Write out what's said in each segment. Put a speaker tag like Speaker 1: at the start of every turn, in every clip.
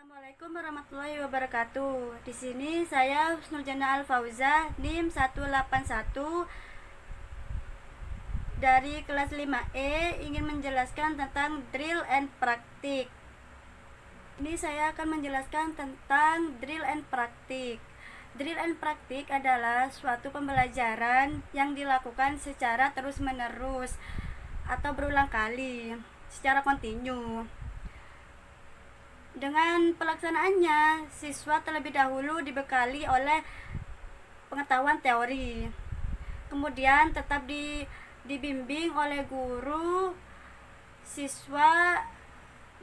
Speaker 1: Assalamualaikum warahmatullahi wabarakatuh. Di sini saya Husnul Jana Al-Fauza, NIM 181 dari kelas 5E ingin menjelaskan tentang drill and praktik. Ini saya akan menjelaskan tentang drill and praktik. Drill and praktik adalah suatu pembelajaran yang dilakukan secara terus-menerus atau berulang kali secara kontinu. Dengan pelaksanaannya, siswa terlebih dahulu dibekali oleh pengetahuan teori. Kemudian tetap dibimbing oleh guru. Siswa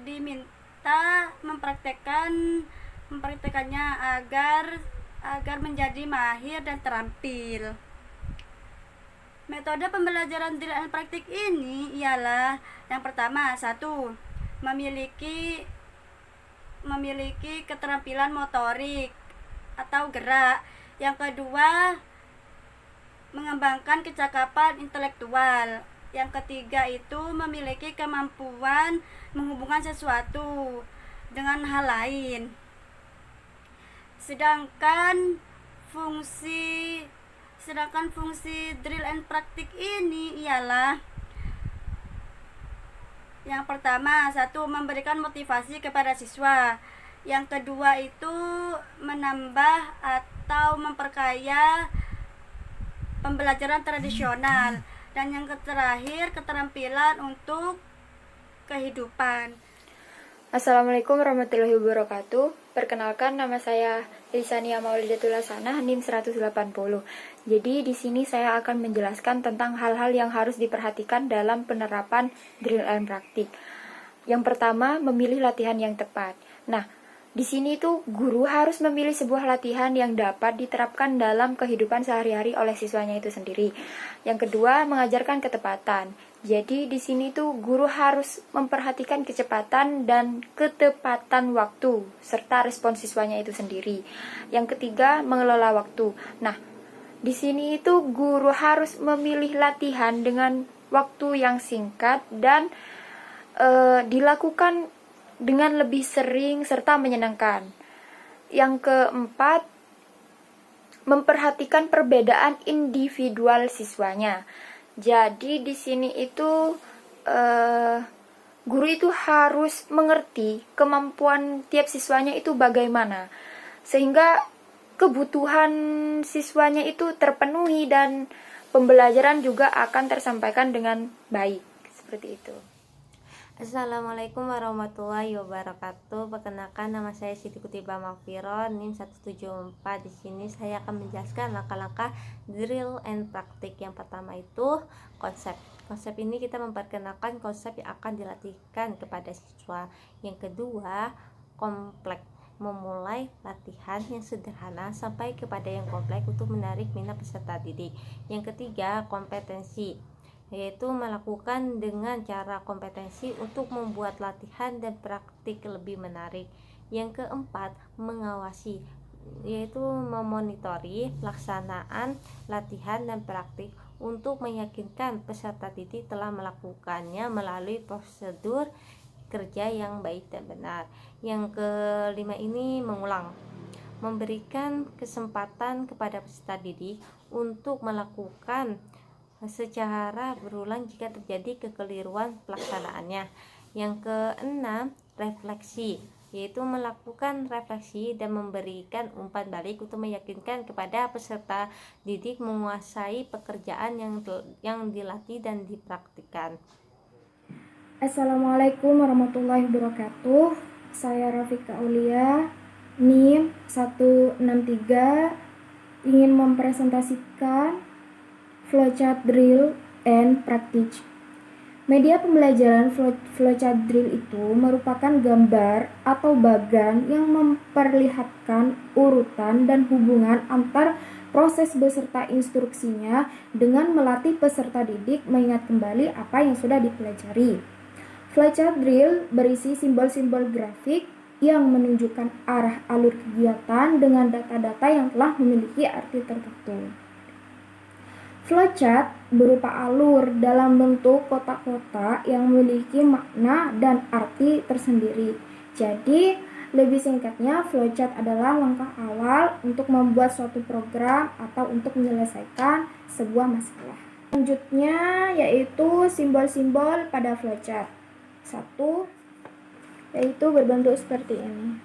Speaker 1: diminta mempraktekannya agar menjadi mahir dan terampil. Metode pembelajaran drill and praktik ini ialah yang pertama, satu, memiliki keterampilan motorik atau gerak. Yang kedua, mengembangkan kecakapan intelektual. Yang ketiga itu memiliki kemampuan menghubungkan sesuatu dengan hal lain. Sedangkan fungsi drill and praktik ini ialah yang pertama, satu, memberikan motivasi kepada siswa. Yang kedua itu menambah atau memperkaya pembelajaran tradisional. Dan yang terakhir, keterampilan untuk kehidupan.
Speaker 2: Assalamualaikum warahmatullahi wabarakatuh. Perkenalkan, nama saya Lisania Maulidatul Hasanah, NIM 180. Jadi di sini saya akan menjelaskan tentang hal-hal yang harus diperhatikan dalam penerapan drill and praktik. Yang pertama, memilih latihan yang tepat. Nah, di sini itu guru harus memilih sebuah latihan yang dapat diterapkan dalam kehidupan sehari-hari oleh siswanya itu sendiri. Yang kedua, mengajarkan ketepatan. Jadi di sini tuh guru harus memperhatikan kecepatan dan ketepatan waktu serta respon siswanya itu sendiri. Yang ketiga, mengelola waktu. Nah, di sini itu guru harus memilih latihan dengan waktu yang singkat dan dilakukan dengan lebih sering serta menyenangkan. Yang keempat, memperhatikan perbedaan individual siswanya. Jadi di sini itu guru itu harus mengerti kemampuan tiap siswanya itu bagaimana, sehingga kebutuhan siswanya itu terpenuhi dan pembelajaran juga akan tersampaikan dengan baik. Seperti itu.
Speaker 3: Assalamualaikum warahmatullahi wabarakatuh. Perkenalkan, nama saya Siti Kutiba Mafiro, NIM 174. Di sini saya akan menjelaskan langkah-langkah drill and praktik. Yang pertama itu konsep. Konsep ini kita memperkenalkan konsep yang akan dilatihkan kepada siswa. Yang kedua, kompleks. Memulai latihan yang sederhana sampai kepada yang kompleks untuk menarik minat peserta didik. Yang ketiga, kompetensi, yaitu melakukan dengan cara kompetensi untuk membuat latihan dan praktik lebih menarik. Yang keempat, mengawasi, yaitu memonitori pelaksanaan latihan dan praktik untuk meyakinkan peserta didik telah melakukannya melalui prosedur kerja yang baik dan benar. Yang kelima ini mengulang, memberikan kesempatan kepada peserta didik untuk melakukan secara berulang jika terjadi kekeliruan pelaksanaannya. Yang keenam, refleksi, yaitu melakukan refleksi dan memberikan umpan balik untuk meyakinkan kepada peserta didik menguasai pekerjaan yang dilatih dan dipraktikkan.
Speaker 4: Assalamualaikum warahmatullahi wabarakatuh. Saya Rafika Aulia, NIM 163, ingin mempresentasikan flowchart drill and practice. Media pembelajaran flowchart drill itu merupakan gambar atau bagan yang memperlihatkan urutan dan hubungan antar proses beserta instruksinya dengan melatih peserta didik mengingat kembali apa yang sudah dipelajari. Flowchart drill berisi simbol-simbol grafik yang menunjukkan arah alur kegiatan dengan data-data yang telah memiliki arti tertentu. Flowchart berupa alur dalam bentuk kotak-kotak yang memiliki makna dan arti tersendiri. Jadi Lebih singkatnya, flowchart adalah langkah awal untuk membuat suatu program atau untuk menyelesaikan sebuah masalah. Selanjutnya yaitu simbol-simbol pada flowchart. Satu, yaitu berbentuk seperti ini.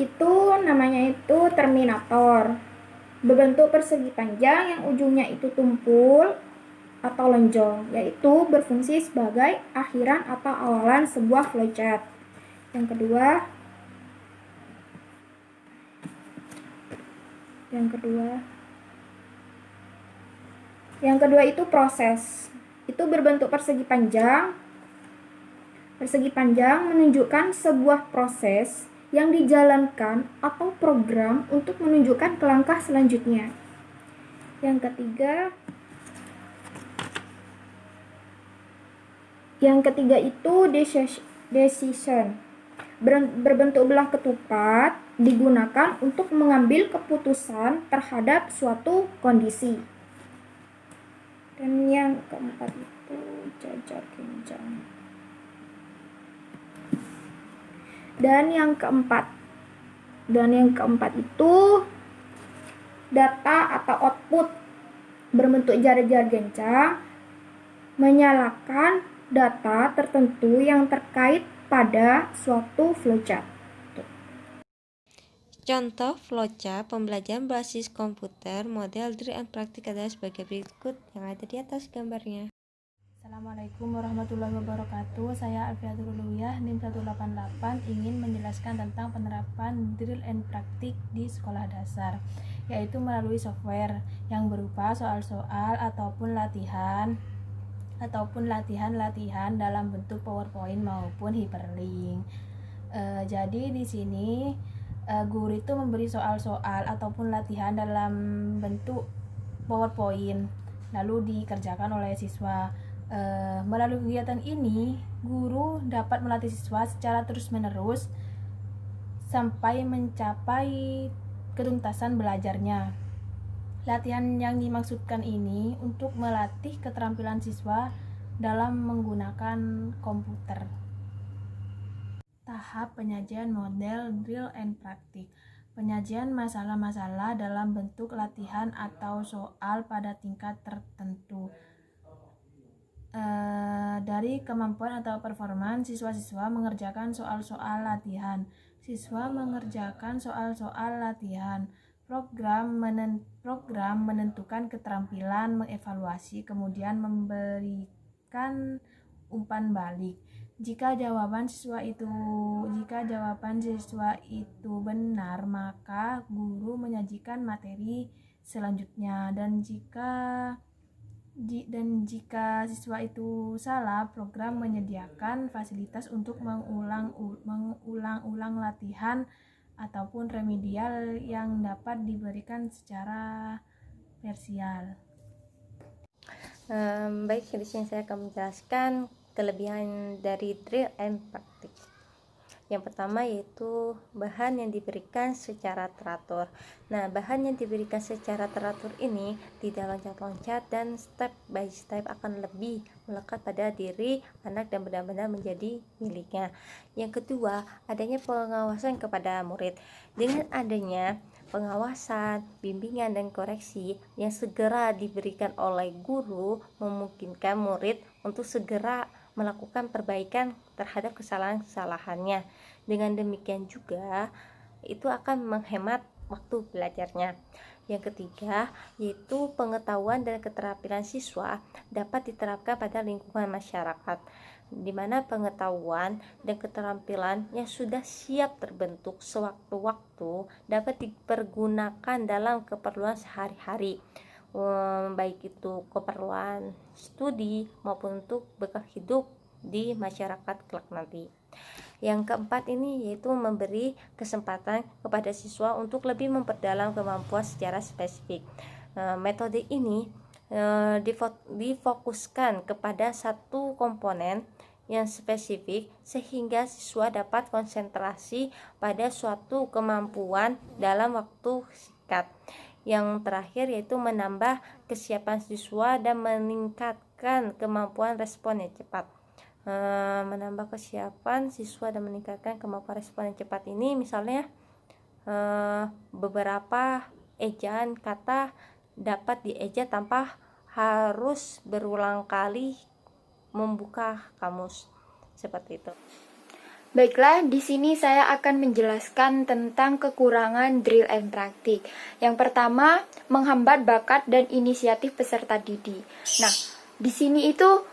Speaker 4: Itu namanya itu terminator. Berbentuk persegi panjang yang ujungnya itu tumpul atau lonjong, yaitu berfungsi sebagai akhiran atau awalan sebuah flowchart. Yang kedua itu proses. Itu berbentuk persegi panjang. Persegi panjang menunjukkan sebuah proses yang dijalankan atau program untuk menunjukkan ke langkah selanjutnya. Yang ketiga itu decision. Berbentuk belah ketupat, digunakan untuk mengambil keputusan terhadap suatu kondisi. Dan yang keempat itu jajar genjang. Dan yang keempat itu data atau output, berbentuk jajar gencang, menyalakan data tertentu yang terkait pada suatu flowchart.
Speaker 3: Contoh flowchart pembelajaran berbasis komputer model drill and praktik adalah sebagai berikut yang ada di atas gambarnya.
Speaker 5: Assalamualaikum warahmatullahi wabarakatuh. Saya Alfiatul Uluwiyah, NIM 188, ingin menjelaskan tentang penerapan drill and praktik di sekolah dasar, yaitu melalui software yang berupa soal-soal ataupun latihan dalam bentuk PowerPoint maupun hyperlink. Jadi di sini guru itu memberi soal-soal ataupun latihan dalam bentuk PowerPoint lalu dikerjakan oleh siswa. Melalui kegiatan ini, guru dapat melatih siswa secara terus-menerus sampai mencapai ketuntasan belajarnya. Latihan yang dimaksudkan ini untuk melatih keterampilan siswa dalam menggunakan komputer. Tahap penyajian model drill and praktik. Penyajian masalah-masalah dalam bentuk latihan atau soal pada tingkat tertentu. Dari kemampuan atau performan siswa-siswa mengerjakan soal-soal latihan. Siswa mengerjakan soal-soal latihan. Program menentukan keterampilan, mengevaluasi, kemudian memberikan umpan balik. Jika jawaban siswa itu benar, maka guru menyajikan materi selanjutnya, dan jika siswa itu salah, program menyediakan fasilitas untuk mengulang-ulang latihan ataupun remedial yang dapat diberikan secara parsial.
Speaker 3: Baik, di sini saya akan menjelaskan kelebihan dari drill and praktik. Yang pertama yaitu bahan yang diberikan secara teratur. Nah, bahan yang diberikan secara teratur ini tidak loncat-loncat dan step by step akan lebih melekat pada diri anak dan benar-benar menjadi miliknya. Yang kedua, adanya pengawasan kepada murid. Dengan adanya pengawasan, bimbingan, dan koreksi yang segera diberikan oleh guru, memungkinkan murid untuk segera melakukan perbaikan terhadap kesalahan-kesalahannya. Dengan demikian juga itu akan menghemat waktu belajarnya. Yang ketiga yaitu pengetahuan dan keterampilan siswa dapat diterapkan pada lingkungan masyarakat, di mana pengetahuan dan keterampilan yang sudah siap terbentuk sewaktu-waktu dapat dipergunakan dalam keperluan sehari-hari, baik itu keperluan studi maupun untuk bekal hidup di masyarakat kelak nanti. Yang keempat ini yaitu memberi kesempatan kepada siswa untuk lebih memperdalam kemampuan secara spesifik. Metode ini difokuskan kepada satu komponen yang spesifik sehingga siswa dapat konsentrasi pada suatu kemampuan dalam waktu singkat. Yang terakhir yaitu menambah kesiapan siswa dan meningkatkan kemampuan respon yang cepat. menambah kesiapan siswa dan meningkatkan kemampuan respon yang cepat. Ini misalnya beberapa ejaan kata dapat dieja tanpa harus berulang kali membuka kamus, seperti itu.
Speaker 2: Baiklah, di sini saya akan menjelaskan tentang kekurangan drill and praktik. Yang pertama, menghambat bakat dan inisiatif peserta didik. Nah, di sini itu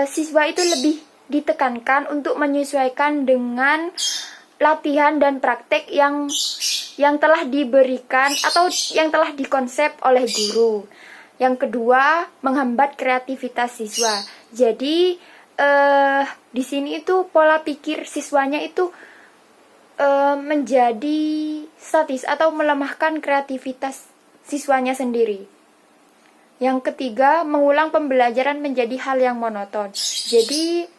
Speaker 2: siswa itu lebih ditekankan untuk menyesuaikan dengan latihan dan praktek yang telah diberikan atau yang telah dikonsep oleh guru. Yang kedua, menghambat kreativitas siswa. Jadi di sini itu pola pikir siswanya itu menjadi statis atau melemahkan kreativitas siswanya sendiri. Yang ketiga, mengulang pembelajaran menjadi hal yang monoton. Jadi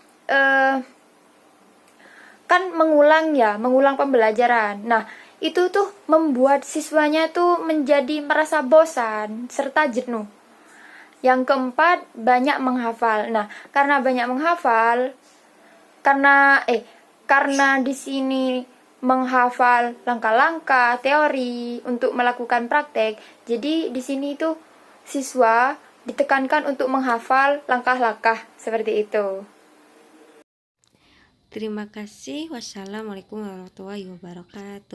Speaker 2: kan mengulang pembelajaran. Nah, itu tuh membuat siswanya tuh menjadi merasa bosan serta jenuh. Yang keempat, banyak menghafal. Nah, karena banyak menghafal, karena di sini menghafal langkah-langkah teori untuk melakukan praktek. Jadi di sini itu siswa ditekankan untuk menghafal langkah-langkah seperti itu.
Speaker 3: Terima kasih. Wassalamualaikum warahmatullahi wabarakatuh.